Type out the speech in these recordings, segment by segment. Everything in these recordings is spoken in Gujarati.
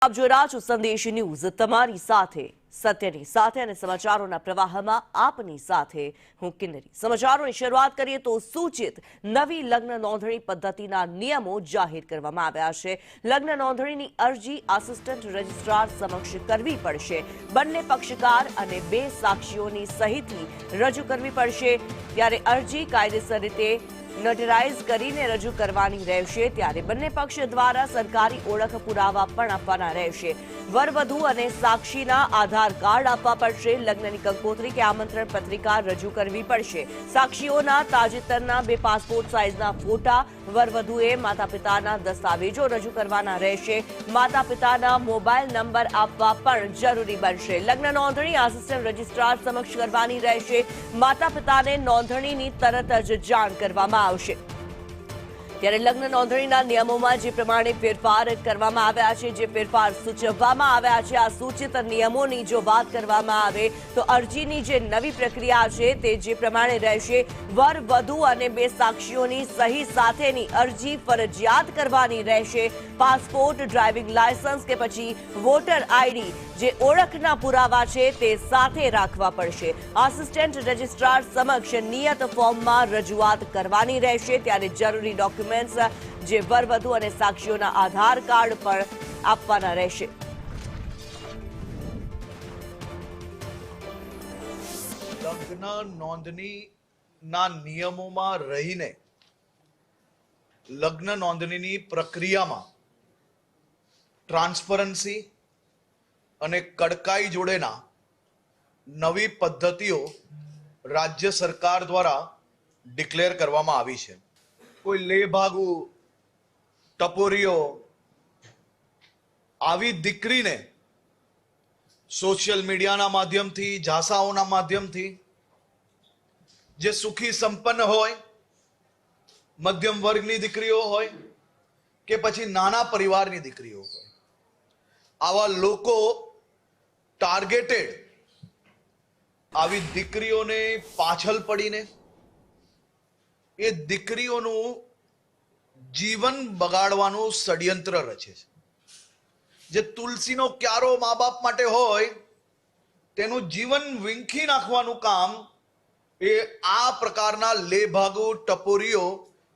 આપ જોઈ રહ્યા છો સંદેશ ન્યૂઝ, તમારી સાથે સત્યની સાથે અને સમાચારોના પ્રવાહમાં આપની સાથે હું કિન્નરી। સમાચારોની શરૂઆત કરીએ તો સૂચિત નવી લગ્ન નોંધણી પદ્ધતિના નિયમો જાહેર કરવામાં આવ્યા છે। લગ્ન નોંધણીની અરજી આસિસ્ટન્ટ રજિસ્ટ્રાર સમક્ષ કરવી પડશે। બંને પક્ષકાર અને 2 સાક્ષીઓની સહીથી રજૂ કરવી પડશે। ત્યારે અરજી કાયદેસર રીતે નોટરાઇઝ કરીને રજૂ કરવાની રહેશે। ત્યારે બંને પક્ષ દ્વારા સરકારી ઓળખ પુરાવા પણ આપવાના રહેશે। વરવધુ અને સાક્ષીના આધાર કાર્ડ આપવા પડશે। લગ્નની કંકોત્રી કે આમંત્રણ પત્રિકા રજૂ કરવી પડશે। સાક્ષીઓના તાજેતરના 2 પાસપોર્ટ સાઇઝના ફોટા, વરવધુએ માતા પિતાના દસ્તાવેજો રજૂ કરવાના રહેશે। માતા પિતાના મોબાઈલ નંબર આપવા પણ જરૂરી બનશે। લગ્ન નોંધણી આસિસ્ટન્ટ રજિસ્ટ્રાર સમક્ષ કરવાની રહેશે। માતા પિતાને નોંધણીની તરત જ જાણ કરવામાં આવશે। ત્યારે લગ્ન નોંધણીના નિયમોમાં જે પ્રમાણે ફેરફાર કરવામાં આવ્યા છે, જે ફેરફાર સૂચવવામાં આવ્યા છે, આ સૂચિત નિયમોની જો વાત કરવામાં આવે તો અરજીની જે નવી પ્રક્રિયા છે તે જે પ્રમાણે રહેશે। વર વધુ અને 2 સાક્ષીઓની સહી સાથેની અરજી ફરજિયાત કરવાની રહેશે। પાસપોર્ટ, ડ્રાઇવિંગ લાયસન્સ કે પછી વોટર આઈડી જે ઓળખના પુરાવા છે તે સાથે રાખવા પડશે। આસિસ્ટન્ટ રજિસ્ટ્રાર સમક્ષ નિયત ફોર્મમાં રજૂઆત કરવાની રહેશે। ત્યારે જરૂરી ડોક્યુમેન્ટ્સ જે વરવધુ અને સાક્ષીઓના આધાર કાર્ડ પણ આપવાના રહેશે। લગ્ન નોંધણીના નિયમોમાં રહીને લગ્ન નોંધણીની પ્રક્રિયામાં ટ્રાન્સપરન્સી અને કડકાઈ જોડેના નવી પદ્ધતિઓ રાજ્ય સરકાર દ્વારા ડિક્લેર કરવામાં આવી છે। કોઈ લેભાગુ ટપોરીઓ આવી દીકરીને સોશિયલ મીડિયાના માધ્યમથી, ઝાંસાઓના માધ્યમથી જે સુખી સંપન્ન હોય, મધ્યમ વર્ગની દીકરીઓ હોય કે પછી નાના પરિવારની દીકરીઓ હોય, આવા લોકો ટાર્ગેટેડ આવી દીકરીઓને પાછળ પડીને એ દીકરીઓનું જીવન બગાડવાનું ષડયંત્ર રચે છે। જે તુલસીનો ક્યારો મા બાપ માટે હોય તેનું જીવન વીંખી નાખવાનું કામ એ આ પ્રકારના લેભાગુ ટપોરીઓ,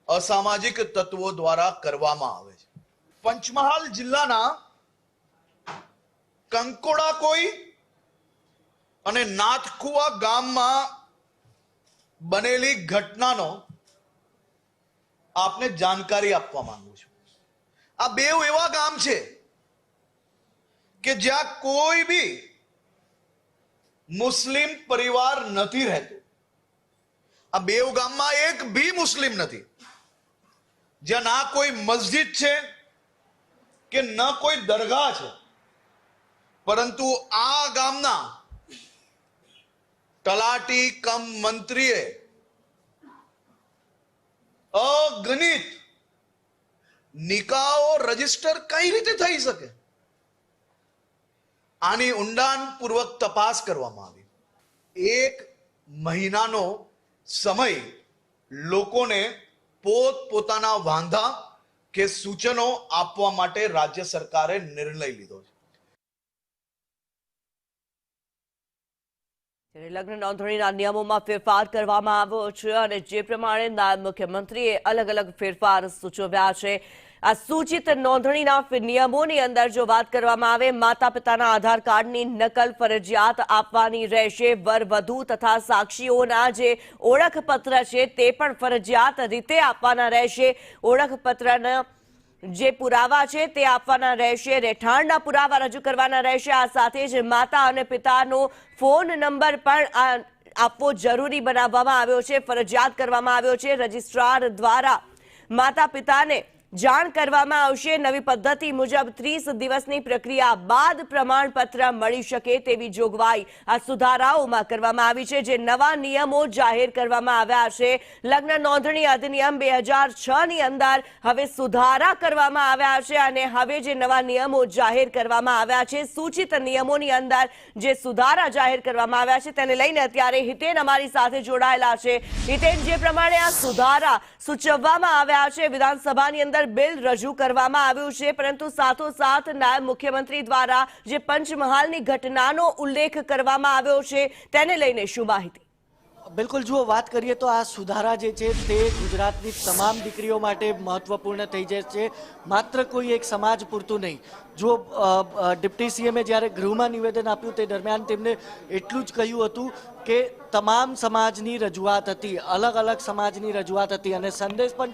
અસામાજિક તત્વો દ્વારા કરવામાં આવે છે। પંચમહાલ જિલ્લાના કંકોડા કોઈ અને નાથકુવા ગામમાં બનેલી ઘટનાનો આપને જાણકારી આપવા માંગુ છું। આ 2 એવા ગામ છે કે જ્યાં કોઈ બી મુસ્લિમ પરિવાર નથી રહેતો। આ 2 ગામમાં એક બી મુસ્લિમ નથી, જ્યાં ના કોઈ મસ્જિદ છે કે ન કોઈ દરગાહ છે, પરંતુ આ ગામના તલાટી કમ મંત્રીએ અગણિત નિકાહો રજીસ્ટર કઈ રીતે થઈ શકે, આની ઊંડાણપૂર્વક તપાસ કરવામાં આવી। 1 મહિનાનો સમય લોકોને પોતપોતાના વાંધા કે સૂચનો આપવા માટે રાજ્ય સરકારે નિર્ણય લીધો છે। લગ્ન નોંધણીના નિયમોમાં ફેરફાર કરવામાં આવ્યો છે અને જે પ્રમાણે નાયબ મુખ્યમંત્રીએ અલગ અલગ ફેરફાર સૂચવ્યા છે। આ સૂચિત નોંધણીના નિયમોની અંદર જો વાત કરવામાં આવે, માતા પિતાના આધાર કાર્ડની નકલ ફરજિયાત આપવાની રહેશે। વરવધુ તથા સાક્ષીઓના જે ઓળખપત્ર છે તે પણ ફરજિયાત રીતે આપવાના રહેશે। ઓળખપત્રના જે પુરાવા છે તે આપવાના રહેશે। રહેઠાણના પુરાવા રજૂ કરવાના રહેશે। આ સાથે જ માતા અને પિતાનો ફોન નંબર પણ આપવો જરૂરી બનાવવામાં આવ્યો છે, ફરજિયાત કરવામાં આવ્યો છે। રજિસ્ટ્રાર દ્વારા માતા પિતાને જાણ કરવામાં આવશે। નવી પદ્ધતિ મુજબ 30 દિવસની પ્રક્રિયા બાદ પ્રમાણપત્ર મળી શકે તેવી જોગવાઈ આ સુધારાઓમાં કરવામાં આવી છે। જે નવા નિયમો જાહેર કરવામાં આવ્યા છે, લગ્ન નોંધણી અધિનિયમ 2006 ની અંદર હવે સુધારા કરવામાં આવ્યા છે અને હવે જે નવા નિયમો જાહેર કરવામાં આવ્યા છે, સૂચિત નિયમોની અંદર જે સુધારા જાહેર કરવામાં આવ્યા છે તેને લઈને અત્યારે હિતેન અમારી સાથે જોડાયેલા છે। હિતેન, જે પ્રમાણે આ સુધારા સૂચવવામાં આવ્યા છે, વિધાનસભાની અંદર અંદર બિલ રજૂ કરવામાં આવ્યું છે, પરંતુ સાથોસાથ નાયબ મુખ્યમંત્રી દ્વારા જે પંચમહાલની ઘટનાનો ઉલ્લેખ કરવામાં આવ્યો છે તેને લઈને શું માહિતી? બિલકુલ, જુઓ, વાત કરીએ તો આ સુધારા જે છે તે ગુજરાતની તમામ દીકરીઓ માટે મહત્વપૂર્ણ થઈ જાય છે, માત્ર કોઈ એક સમાજ પૂરતું નહીં. જો ડિપ્ટી સીએમે જ્યારે ગૃહમાં નિવેદન આપ્યું તે દરમિયાન તેમણે એટલું જ કહ્યું હતું કે તમામ સમાજની રજૂઆત હતી, અલગ અલગ સમાજની રજૂઆત હતી અને સંદેશ પણ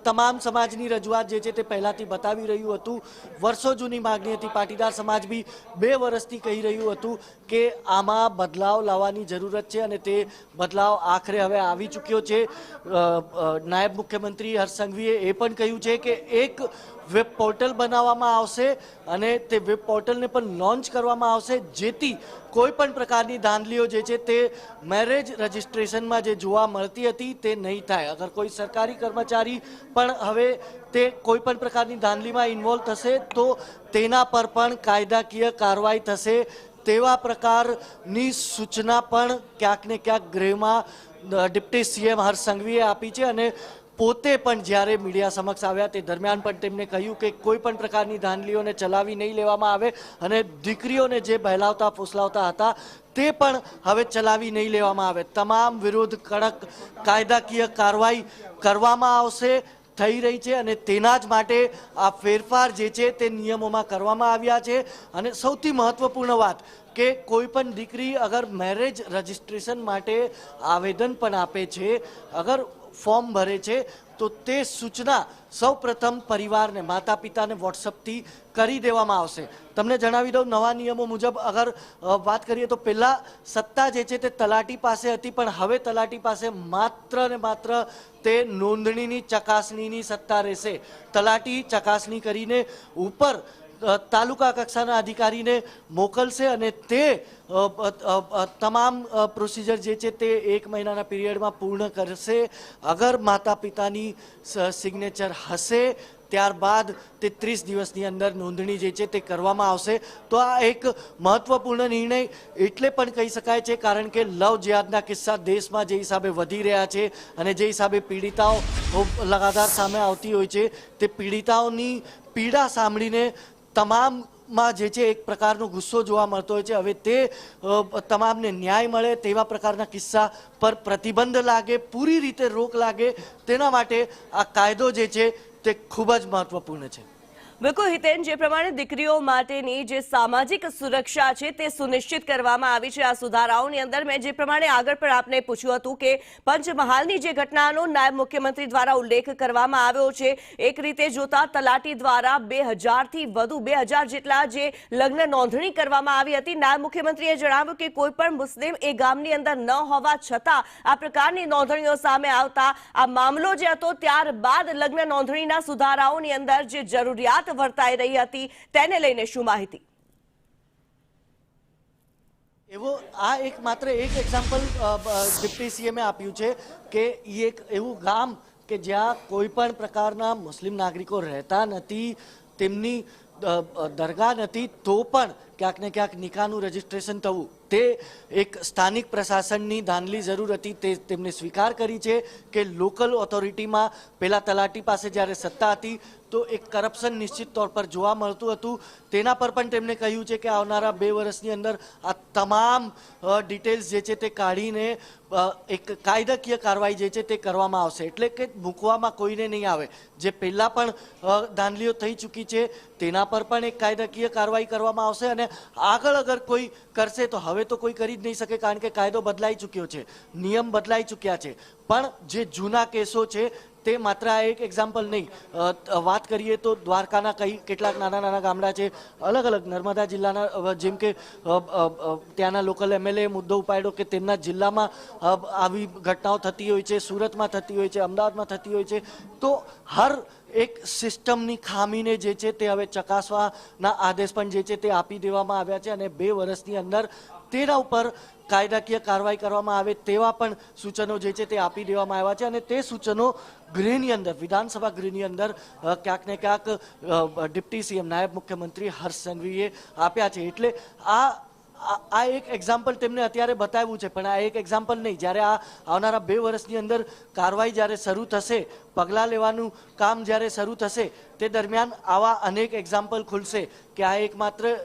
તમામ સમાજની રજૂઆત જે છે તે પહેલાંથી બતાવી રહ્યું હતું. વર્ષો જૂની માગણી હતી. પાટીદાર સમાજ બી 2 વર્ષથી કહી રહ્યું હતું કે આમાં બદલાવ લાવવાની જરૂરત છે અને તે બદલાવ આખરે હવે આવી ચૂક્યો છે. નાયબ મુખ્યમંત્રી હર્ષ સંઘવીએ એ પણ કહ્યું છે કે એક વેબ પોર્ટલ બનાવવામાં આવશે અને તે વેબ પોર્ટલને પણ લોન્ચ કરવામાં આવશે, જેથી કોઈ પણ પ્રકારની ધાંધલીઓ જે છે તે મેરેજ રજિસ્ટ્રેશનમાં જે જોવા મળતી હતી તે નહીં થાય. અગર કોઈ સરકારી કર્મચારી પણ હવે તે કોઈ પણ પ્રકારની ધાંધલીમાં ઇન્વોલ્વ થશે તો તેના પર પણ કાયદાકીય કાર્યવાહી થશે. તેવા પ્રકારની સૂચના પણ ક્યાંક ને ક્યાંક ગૃહમાં ડિપ્ટી સીએમ હર્ષ સંઘવીએ આપી છે અને પોતે પણ જ્યારે મીડિયા સમક્ષ આવ્યા તે દરમિયાન પણ તેમણે કહ્યું કે કોઈ પણ પ્રકારની ધાંધલીઓને ચલાવી નહીં લેવામાં આવે અને દીકરીઓને જે બહેલાવતા ફૂસલાવતા હતા તે પણ હવે ચલાવી નહીં લેવામાં આવે. તમામ વિરુદ્ધ કડક કાયદાકીય કાર્યવાહી કરવામાં આવશે, થઈ રહી છે અને તેના જ માટે આ ફેરફાર જે છે તે નિયમોમાં કરવામાં આવ્યા છે. અને સૌથી મહત્વપૂર્ણ વાત કે કોઈ પણ દીકરી અગર મેરેજ રજિસ્ટ્રેશન માટે આવેદન પણ આપે છે, અગર ફોર્મ ભરે છે, તો તે સૂચના સૌપ્રથમ પરિવારને, માતા પિતાને વોટ્સઅપથી કરી દેવામાં આવશે. તમને જણાવી દઉં, નવા નિયમો મુજબ અગર વાત કરીએ તો પહેલાં સત્તા જે છે તે તલાટી પાસે હતી, પણ હવે તલાટી પાસે માત્ર ને માત્ર તે નોંધણીની ચકાસણીની સત્તા રહેશે. તલાટી ચકાસણી કરીને ઉપર તાલુકા કક્ષાના અધિકારીને મોકલશે અને તે તમામ પ્રોસિજર જે છે તે 1 મહિનાના પીરિયડમાં પૂર્ણ કરશે. અગર માતા પિતાની સિગ્નેચર હશે ત્યારબાદ તે 30 દિવસની અંદર નોંધણી જે છે તે કરવામાં આવશે. તો આ એક મહત્વપૂર્ણ નિર્ણય એટલે પણ કહી શકાય છે કારણ કે લવ જિહાદના કિસ્સા દેશમાં જે હિસાબે વધી રહ્યા છે અને જે હિસાબે પીડિતાઓ લગાતાર સામે આવતી હોય છે, તે પીડિતાઓની પીડા સાંભળીને તમામમાં જે છે એક પ્રકારનો ગુસ્સો જોવા મળતો હોય છે. હવે તે તમામને ન્યાય મળે તેવા પ્રકારના કિસ્સા પર પ્રતિબંધ લાગે, પૂરી રીતે રોક લાગે, તેના માટે આ કાયદો જે છે તે ખૂબ જ મહત્વપૂર્ણ છે. બિલકુલ હિતેન, જે પ્રમાણે દીકરીઓ માટેની જે સામાજિક સુરક્ષા છે તે સુનિશ્ચિત કરવામાં આવી છે આ સુધારાઓની અંદર. મેં જે પ્રમાણે આગળ પણ આપને પૂછ્યું હતું કે પંચમહાલની જે ઘટનાનો નાયબ મુખ્યમંત્રી દ્વારા ઉલ્લેખ કરવામાં આવ્યો છે, એક રીતે જોતા તલાટી દ્વારા 2000થી વધુ 2000 જેટલા જે લગ્ન નોંધણી કરવામાં આવી હતી. નાયબ મુખ્યમંત્રીએ જણાવ્યું કે કોઈ પણ મુસ્લિમ એ ગામની અંદર ન હોવા છતાં આ પ્રકારની નોંધણીઓ સામે આવતા આ મામલો જે હતો, ત્યારબાદ લગ્ન નોંધણીના સુધારાઓની અંદર જે જરૂરિયાત વર્તાઈ રહી હતી તેને લઈને શું માહિતી? એવો આ એક માત્ર એક એક્ઝામ્પલ ડિપ્ટી સીએમે આપ્યું છે કે એક એવું ગામ કે જ્યાં કોઈ પણ પ્રકારના મુસ્લિમ નાગરિકો રહેતા નથી, તેમની દરગાહ નથી, તો પણ ક્યાંક ને ક્યાંક નિકાહનું રજિસ્ટ્રેશન થવું તે એક સ્થાનિક પ્રશાસનની ધાંધલી જરૂર હતી. તે તેમને સ્વીકાર કરી છે કે લોકલ ઓથોરિટીમાં પહેલાં તલાટી પાસે જ્યારે સત્તા હતી તો એક કરપ્શન નિશ્ચિત તौर પર જોવા મળતું હતું. તેના પર પણ તેમણે કહ્યું છે કે આવનારા 2 વર્ષની અંદર આ તમામ ડિટેલ્સ જે છે તે કાઢીને એક કાયદાકીય કાર્યવાહી જે છે તે કરવામાં આવશે. એટલે કે મૂકવામાં કોઈને નહીં આવે. જે પહેલાં પણ ધાંધલીઓ થઈ ચૂકી છે તેના પર પણ એક કાયદાકીય કાર્યવાહી કરવામાં આવશે અને આગળ અગર કોઈ કરશે તો હવે તો કોઈ કરી જ નહીં શકે કારણ કે કાયદો બદલાઈ ચૂક્યો છે, નિયમ બદલાઈ ચૂક્યા છે. પણ જે જૂના કેસો છે તે માત્ર આ એક એક્ઝામ્પલ નહીં. વાત કરીએ તો દ્વારકાના કેટલાક નાના નાના ગામડા છે, અલગ અલગ નર્મદા જિલ્લાના, જેમ કે ત્યાંના લોકલ એમએલએ મુદ્દો ઉપાડ્યો કે તેમના જિલ્લામાં આવી ઘટનાઓ થતી હોય છે, સુરતમાં થતી હોય છે, અમદાવાદમાં થતી હોય છે. તો હર એક સિસ્ટમની ખામીને જે છે તે હવે ચકાસવાના આદેશ પણ જે છે તે આપી દેવામાં આવ્યા છે અને 2 વર્ષની અંદર તેના ઉપર કાયદાકીય કાર્યવાહી કરવામાં આવે તેવા પણ સૂચનો જે છે તે આપી દેવામાં આવ્યા છે અને તે સૂચનો ગૃહની અંદર, વિધાનસભા ગૃહની અંદર ક્યાંક ને ક્યાંક ડિપ્ટી સીએમ નાયબ મુખ્યમંત્રી હર્ષ સંઘવીએ આપ્યા છે. એટલે આ એક એક્ઝામ્પલ તેમને અત્યારે બતાવ્યું છે, પણ આ એક એક્ઝામ્પલ નહીં. જ્યારે આ આવનારા 2 વર્ષની અંદર કાર્યવાહી જ્યારે શરૂ થશે, પગલાં લેવાનું કામ જ્યારે શરૂ થશે, તે દરમિયાન આવા અનેક એક્ઝામ્પલ ખુલશે કે આ એકમાત્ર